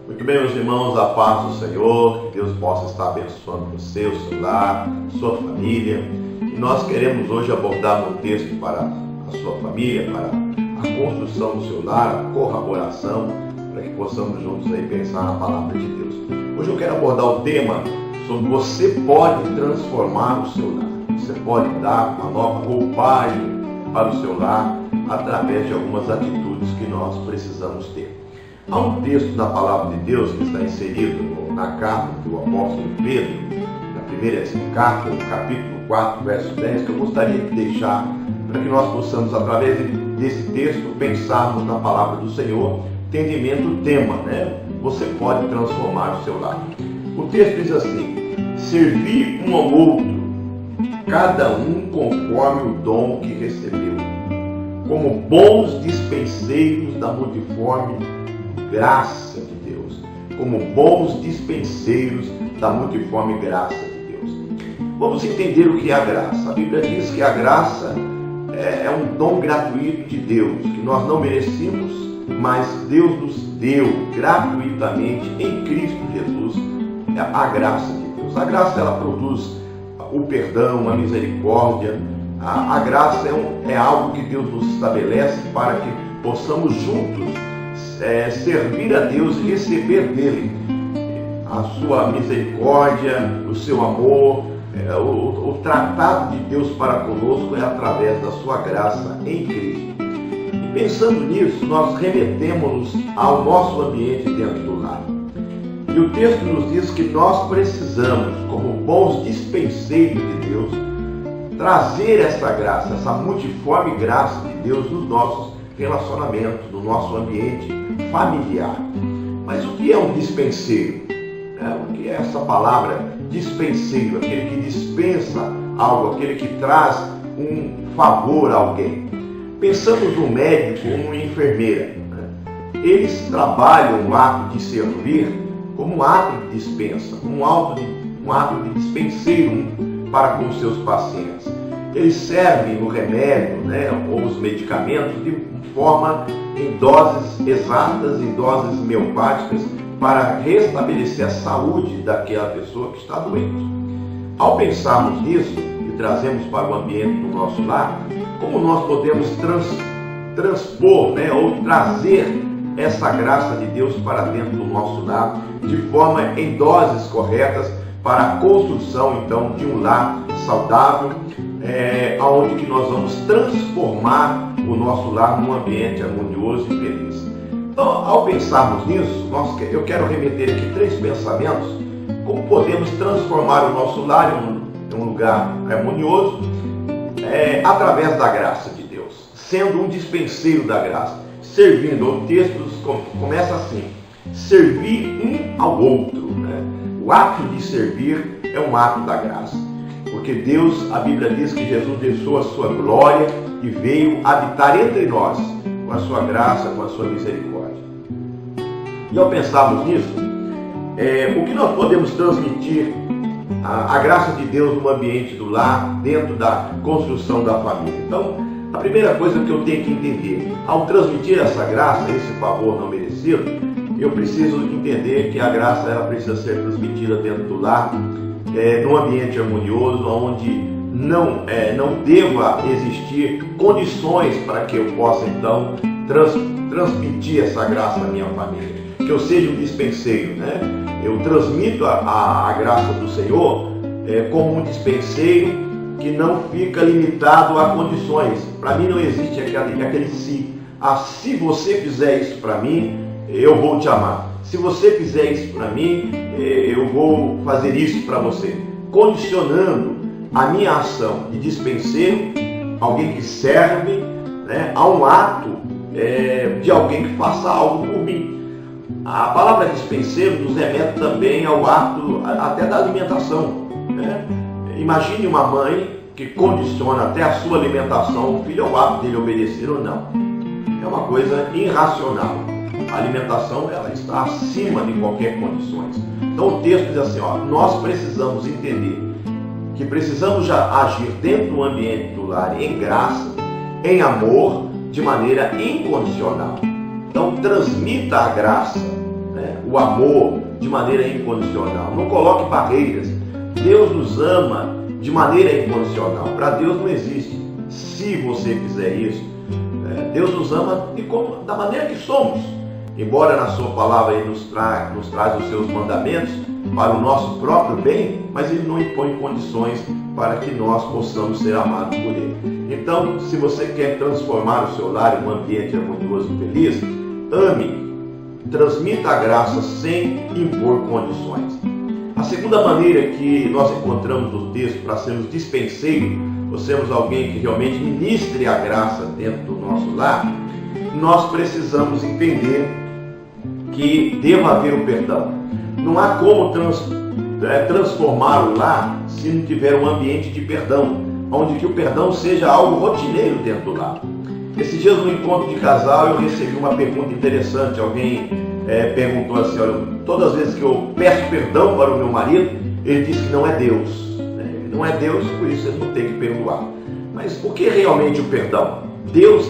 Muito bem, meus irmãos, a paz do Senhor, que Deus possa estar abençoando você, o seu lar, sua família. E nós queremos hoje abordar um texto para a sua família, para a construção do seu lar, a corroboração, para que possamos juntos aí pensar na palavra de Deus. Hoje eu quero abordar o tema sobre você pode transformar o seu lar. Você pode dar uma nova roupagem para o seu lar através de algumas atitudes que nós precisamos ter. Há um texto da palavra de Deus que está inserido na carta do apóstolo Pedro, na primeira carta, no capítulo 4, verso 10, que eu gostaria de deixar para que nós possamos, através desse texto, pensarmos na palavra do Senhor, tendo em mente o tema, né? Você pode transformar o seu lar. O texto diz assim: servir um ao outro, cada um conforme o dom que recebeu, como bons dispenseiros da multiforme graça de Deus, como bons dispenseiros da multiforme graça de Deus. Vamos entender o que é a graça. A Bíblia diz que a graça é um dom gratuito de Deus, que nós não merecemos, mas Deus nos deu gratuitamente em Cristo Jesus a graça de Deus. A graça, ela produz o perdão, a misericórdia. A graça é algo que Deus nos estabelece para que possamos juntos servir a Deus e receber dele a sua misericórdia, o seu amor. O tratado de Deus para conosco é através da sua graça em Cristo. E pensando nisso, nós remetemos-nos ao nosso ambiente dentro do lar. E o texto nos diz que nós precisamos, como bons dispenseiros de Deus, trazer essa graça, essa multiforme graça de Deus nos nossos relacionamentos, no nosso ambiente familiar. Mas o que é um dispenseiro? O que é essa palavra dispenseiro? Aquele que dispensa algo, aquele que traz um favor a alguém. Pensamos no médico ou numa enfermeira. Eles trabalham o ato de servir como um ato de dispensa, um ato de dispenseiro para com os seus pacientes. Eles servem o remédio, ou os medicamentos em doses exatas, em doses homeopáticas, para restabelecer a saúde daquela pessoa que está doente. Ao pensarmos nisso e trazemos para o ambiente do nosso lar, como nós podemos transpor, ou trazer essa graça de Deus para dentro do nosso lar, de forma em doses corretas, para a construção então de um lar saudável, onde que nós vamos transformar o nosso lar num ambiente harmonioso e feliz. Então, ao pensarmos nisso, eu quero remeter aqui 3 pensamentos: como podemos transformar o nosso lar em um lugar harmonioso, através da graça de Deus, sendo um dispenseiro da graça, servindo. O texto começa assim: servir um ao outro. O ato de servir é um ato da graça, porque Deus, a Bíblia diz que Jesus deixou a sua glória e veio habitar entre nós, com a sua graça, com a sua misericórdia. E ao pensarmos nisso, o que nós podemos transmitir a graça de Deus no ambiente do lar, dentro da construção da família? Então, a primeira coisa que eu tenho que entender, ao transmitir essa graça, esse favor não merecido, eu preciso entender que a graça ela precisa ser transmitida dentro do lar, num ambiente harmonioso, onde não deva existir condições para que eu possa então transmitir essa graça à minha família, que eu seja um dispenseiro, Eu transmito a graça do Senhor como um dispenseiro que não fica limitado a condições. Para mim não existe aquele se. Se você fizer isso para mim, eu vou te amar. Se você fizer isso para mim, eu vou fazer isso para você. Condicionando a minha ação de dispenseiro, alguém que serve, a um ato de alguém que faça algo por mim. A palavra dispenseiro nos remete também ao ato até da alimentação. Imagine uma mãe que condiciona até a sua alimentação o filho ao ato dele obedecer ou não. É uma coisa irracional. A alimentação ela está acima de qualquer condições. Então o texto diz assim: nós precisamos entender que precisamos já agir dentro do ambiente do lar em graça, em amor, de maneira incondicional. Então transmita a graça né? O amor de maneira incondicional. Não coloque barreiras. Deus nos ama de maneira incondicional. Para Deus não existe se você fizer isso. Deus nos ama da maneira que somos. Embora na sua palavra Ele nos traz os seus mandamentos para o nosso próprio bem, mas Ele não impõe condições para que nós possamos ser amados por Ele. Então, se você quer transformar o seu lar em um ambiente harmonioso e feliz, ame, transmita a graça sem impor condições. A segunda maneira que nós encontramos no texto para sermos dispenseiros, ou sermos alguém que realmente ministre a graça dentro do nosso lar, nós precisamos entender que deva haver o perdão. Não há como transformar o lar se não tiver um ambiente de perdão, onde que o perdão seja algo rotineiro dentro do lar. Esses dias no encontro de casal eu recebi uma pergunta interessante. Alguém perguntou assim: olha, todas as vezes que eu peço perdão para o meu marido, ele diz que não é Deus, né? Não é Deus, por isso ele não tem que perdoar. Mas o que é realmente o perdão? Deus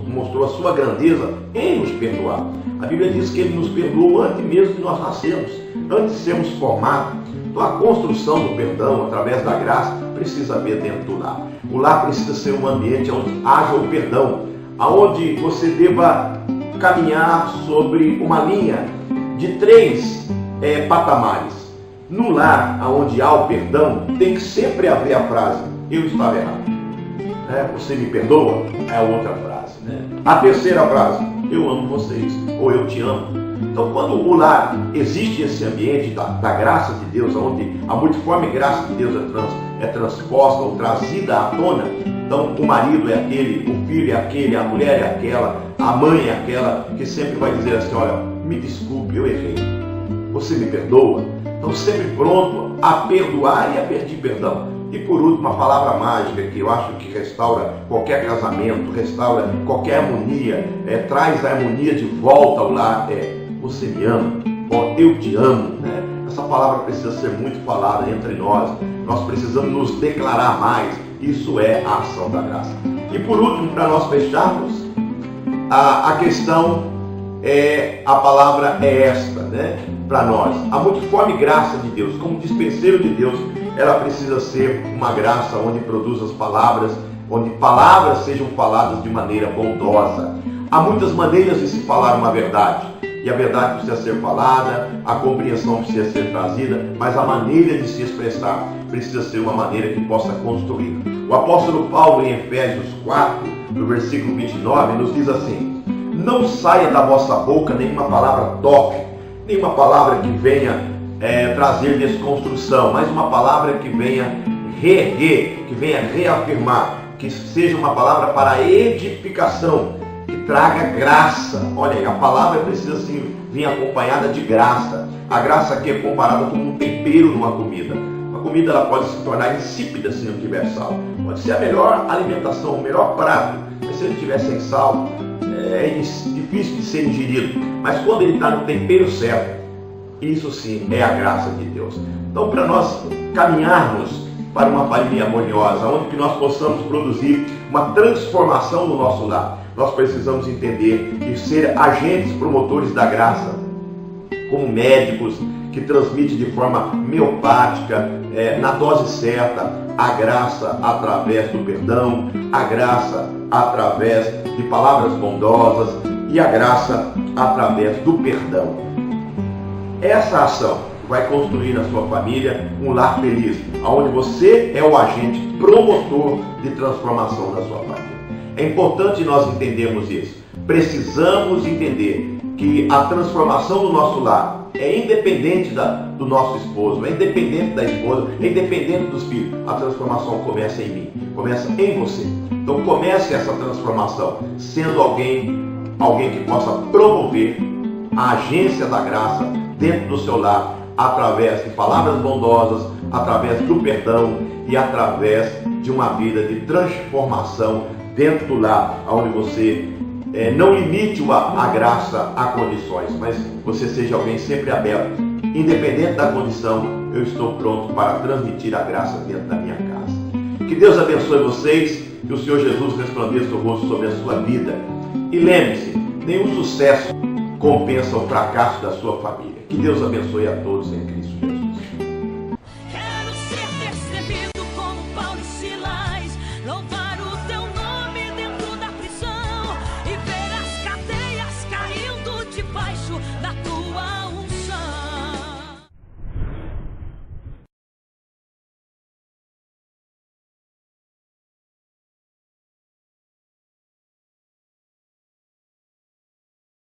mostrou a sua grandeza em nos perdoar. A Bíblia diz que Ele nos perdoou antes mesmo de nós nascermos, antes de sermos formados. Então a construção do perdão, através da graça, precisa haver dentro do lar. O lar precisa ser um ambiente onde haja o perdão, aonde você deva caminhar sobre uma linha de 3 patamares. No lar, onde há o perdão, tem que sempre haver a frase: eu estava errado. Você me perdoa? É a outra frase, né? A terceira frase: eu amo vocês, ou eu te amo. Então, quando o lar existe esse ambiente da graça de Deus, onde a multiforme graça de Deus é transposta ou trazida à tona, então o marido é aquele, o filho é aquele, a mulher é aquela, a mãe é aquela que sempre vai dizer assim: olha, me desculpe, eu errei, você me perdoa? Então, sempre pronto a perdoar e a pedir perdão. E por último, a palavra mágica que eu acho que restaura qualquer casamento, restaura qualquer harmonia, traz a harmonia de volta ao lar, você me ama, eu te amo, né? Essa palavra precisa ser muito falada entre nós. Nós precisamos nos declarar mais. Isso é a ação da graça. E por último, para nós fecharmos, a questão a palavra é esta, né? Para nós, a multiforme graça de Deus, como dispenseiro de Deus, ela precisa ser uma graça onde produz as palavras, onde palavras sejam faladas de maneira bondosa. Há muitas maneiras de se falar uma verdade, e a verdade precisa ser falada, a compreensão precisa ser trazida, mas a maneira de se expressar precisa ser uma maneira que possa construir. O apóstolo Paulo, em Efésios 4, no versículo 29, nos diz assim: não saia da vossa boca nenhuma palavra torpe, nenhuma palavra que venha trazer desconstrução, mas uma palavra que venha reerguer, que venha reafirmar, que seja uma palavra para edificação, que traga graça. Olha aí, a palavra precisa sim vir acompanhada de graça. A graça aqui é comparada com um tempero numa comida. Uma comida ela pode se tornar insípida se não tiver sal. Pode ser a melhor alimentação, o melhor prato, mas se ele estiver sem sal, é difícil de ser ingerido. Mas quando ele está no tempero certo, isso sim é a graça de Deus. Então, para nós caminharmos para uma família harmoniosa, onde que nós possamos produzir uma transformação no nosso lar, nós precisamos entender e ser agentes promotores da graça, como médicos que transmitem de forma homeopática, na dose certa, a graça através do perdão, a graça através de palavras bondosas e a graça através do perdão. Essa ação vai construir na sua família um lar feliz, onde você é o agente promotor de transformação da sua família. É importante nós entendermos isso. Precisamos entender que a transformação do nosso lar é independente do nosso esposo, é independente da esposa, é independente dos filhos. A transformação começa em mim, começa em você. Então comece essa transformação sendo alguém que possa promover a agência da graça dentro do seu lar, através de palavras bondosas, através do perdão e através de uma vida de transformação dentro do lar, onde você não limite a graça a condições, mas você seja alguém sempre aberto. Independente da condição, eu estou pronto para transmitir a graça dentro da minha casa. Que Deus abençoe vocês, que o Senhor Jesus resplandeça o rosto sobre a sua vida. E lembre-se, nenhum sucesso compensa o fracasso da sua família. Que Deus abençoe a todos em Cristo Jesus. Quero ser percebido como Paulo e Silas, louvar o teu nome dentro da prisão e ver as cadeias caindo debaixo da tua